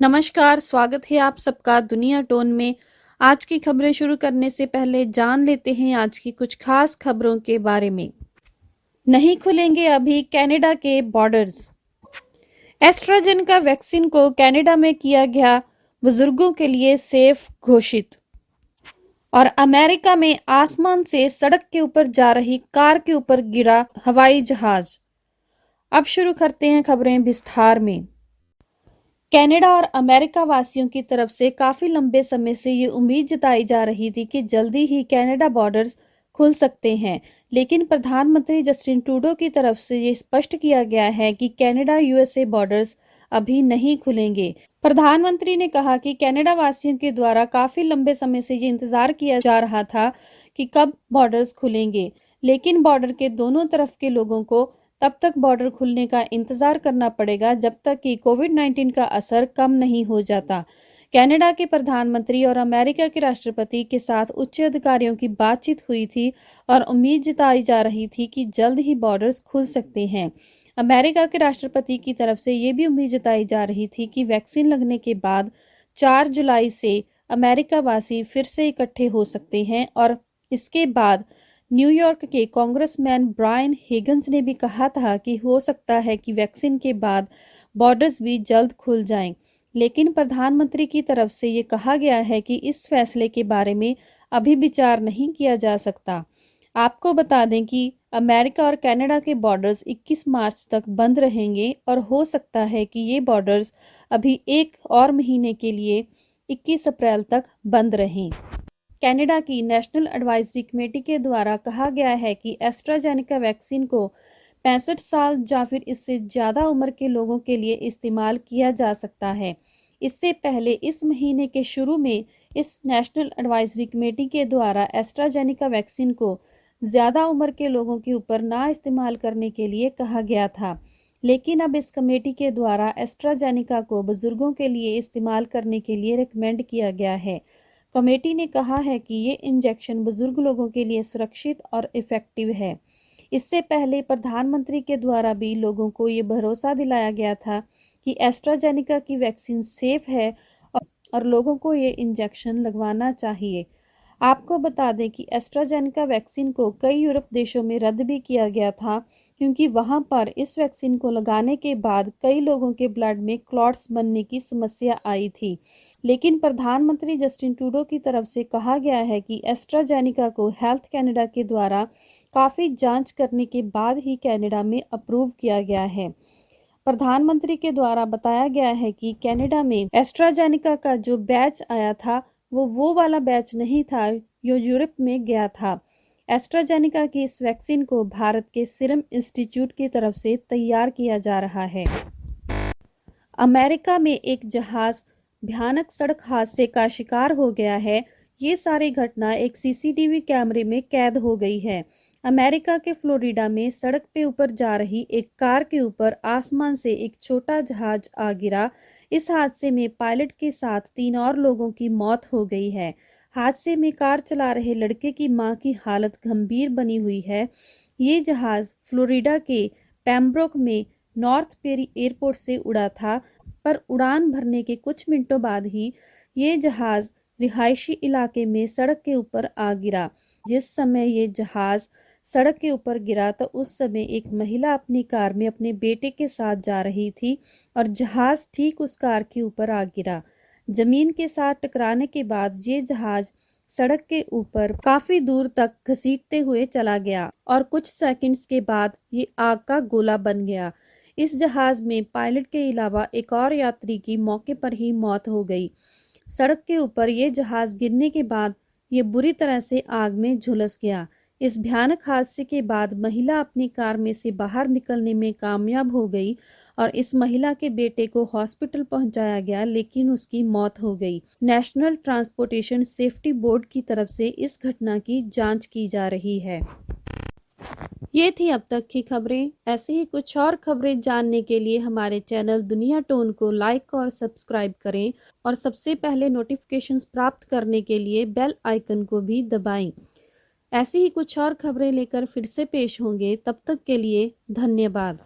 नमस्कार, स्वागत है आप सबका दुनिया टोन में। आज की खबरें शुरू करने से पहले जान लेते हैं आज की कुछ खास खबरों के बारे में। नहीं खुलेंगे अभी कनाडा के बॉर्डर्स। एस्ट्राजेनेका वैक्सीन को कनाडा में किया गया बुजुर्गों के लिए सेफ घोषित। और अमेरिका में आसमान से सड़क के ऊपर जा रही कार के ऊपर गिरा हवाई जहाज। अब शुरू करते हैं खबरें विस्तार में। कनाडा और अमेरिका वासियों की तरफ से काफी लंबे समय से ये उम्मीद जताई जा रही थी कि जल्दी ही कनाडा बॉर्डर्स खुल सकते हैं, लेकिन प्रधानमंत्री जस्टिन ट्रूडो की तरफ से ये स्पष्ट किया गया है कि कनाडा यूएसए बॉर्डर्स अभी नहीं खुलेंगे। प्रधानमंत्री ने कहा कि कनाडा वासियों के द्वारा काफी लंबे समय से ये इंतजार किया जा रहा था कि कब बॉर्डर्स खुलेंगे, लेकिन बॉर्डर के दोनों तरफ के लोगों को तब तक बॉर्डर खुलने का इंतजार करना पड़ेगा जब तक कि कोविड-19 का असर कम नहीं हो जाता। कनाडा के प्रधानमंत्री और अमेरिका के राष्ट्रपति के साथ उच्च अधिकारियों की बातचीत हुई थी और उम्मीद जताई जा रही थी कि जल्द ही बॉर्डर्स खुल सकते हैं। अमेरिका के राष्ट्रपति की तरफ से ये भी उम्मीद जताई जा रही थी कि वैक्सीन लगने के बाद 4 जुलाई से अमेरिका वासी फिर से इकट्ठे हो सकते हैं। और इसके बाद न्यूयॉर्क के कांग्रेसमैन ब्रायन हिगिंस ने भी कहा था कि हो सकता है कि वैक्सीन के बाद बॉर्डर्स भी जल्द खुल जाएं, लेकिन प्रधानमंत्री की तरफ से ये कहा गया है कि इस फैसले के बारे में अभी विचार नहीं किया जा सकता। आपको बता दें कि अमेरिका और कनाडा के बॉर्डर्स 21 मार्च तक बंद रहेंगे और हो सकता है कि ये बॉर्डर्स अभी एक और महीने के लिए 21 अप्रैल तक बंद रहें। कनाडा की नेशनल एडवाइजरी कमेटी के द्वारा कहा गया है कि एस्ट्राजेनेका वैक्सीन को 65 साल या फिर इससे ज़्यादा उम्र के लोगों के लिए इस्तेमाल किया जा सकता है। इससे पहले इस महीने के शुरू में इस नेशनल एडवाइजरी कमेटी के द्वारा एस्ट्राजेनेका वैक्सीन को ज़्यादा उम्र के लोगों के ऊपर ना इस्तेमाल करने के लिए कहा गया था, लेकिन अब इस कमेटी के द्वारा एस्ट्राजेनेका को बुजुर्गों के लिए इस्तेमाल करने के लिए रिकमेंड किया गया है। कमेटी ने कहा है कि ये इंजेक्शन बुजुर्ग लोगों के लिए सुरक्षित और इफेक्टिव है। इससे पहले प्रधानमंत्री के द्वारा भी लोगों को ये भरोसा दिलाया गया था कि एस्ट्राजेनेका की वैक्सीन सेफ है और लोगों को ये इंजेक्शन लगवाना चाहिए। आपको बता दें कि एस्ट्राजेनेका वैक्सीन को कई यूरोप देशों में रद्द भी किया गया था, क्योंकि वहां पर इस वैक्सीन को लगाने के बाद कई लोगों के ब्लड में क्लॉट्स बनने की समस्या आई थी। लेकिन प्रधानमंत्री जस्टिन ट्रूडो की तरफ से कहा गया है कि एस्ट्राजेनेका को हेल्थ कनाडा के द्वारा काफ़ी जांच करने के बाद ही कनाडा में अप्रूव किया गया है। प्रधानमंत्री के द्वारा बताया गया है कि कनाडा में एस्ट्राजेनेका का जो बैच आया था वो वाला बैच नहीं था जो यूरोप में गया था। एस्ट्राजेनेका की इस वैक्सीन को भारत के सीरम इंस्टीट्यूट की तरफ से तैयार किया जा रहा है। अमेरिका में एक जहाज भयानक सड़क हादसे का शिकार हो गया है। ये सारी घटना एक सीसीटीवी कैमरे में कैद हो गई है। अमेरिका के फ्लोरिडा में सड़क पे ऊपर जा रही एक कार के ऊपर आसमान से एक छोटा जहाज आ गिरा। इस हादसे में पायलट के साथ 3 और लोगों की मौत हो गई है। हादसे में कार चला रहे लड़के की मां की हालत गंभीर बनी हुई है। ये जहाज फ्लोरिडा के पेम्ब्रोक में नॉर्थ पेरी एयरपोर्ट से उड़ा था, पर उड़ान भरने के कुछ मिनटों बाद ही ये जहाज रिहायशी इलाके में सड़क के ऊपर आ गिरा। जिस समय ये जहाज सड़क के ऊपर गिरा तो उस समय एक महिला अपनी कार में अपने बेटे के साथ जा रही थी और जहाज ठीक उस कार के ऊपर आ गिरा। जमीन के साथ टकराने के बाद ये जहाज सड़क के ऊपर काफी दूर तक घसीटते हुए चला गया और कुछ सेकंड्स के बाद ये आग का गोला बन गया। इस जहाज में पायलट के अलावा एक और यात्री की मौके पर ही मौत हो गई। सड़क के ऊपर ये जहाज गिरने के बाद ये बुरी तरह से आग में झुलस गया। इस भयानक हादसे के बाद महिला अपनी कार में से बाहर निकलने में कामयाब हो गई और इस महिला के बेटे को हॉस्पिटल पहुंचाया गया, लेकिन उसकी मौत हो गई। नेशनल ट्रांसपोर्टेशन सेफ्टी बोर्ड की तरफ से इस घटना की जांच की जा रही है। ये थी अब तक की खबरें। ऐसे ही कुछ और खबरें जानने के लिए हमारे चैनल दुनिया टोन को लाइक और सब्सक्राइब करें और सबसे पहले नोटिफिकेशंस प्राप्त करने के लिए बेल आइकन को भी दबाएं। ऐसी ही कुछ और खबरें लेकर फिर से पेश होंगे। तब तक के लिए धन्यवाद।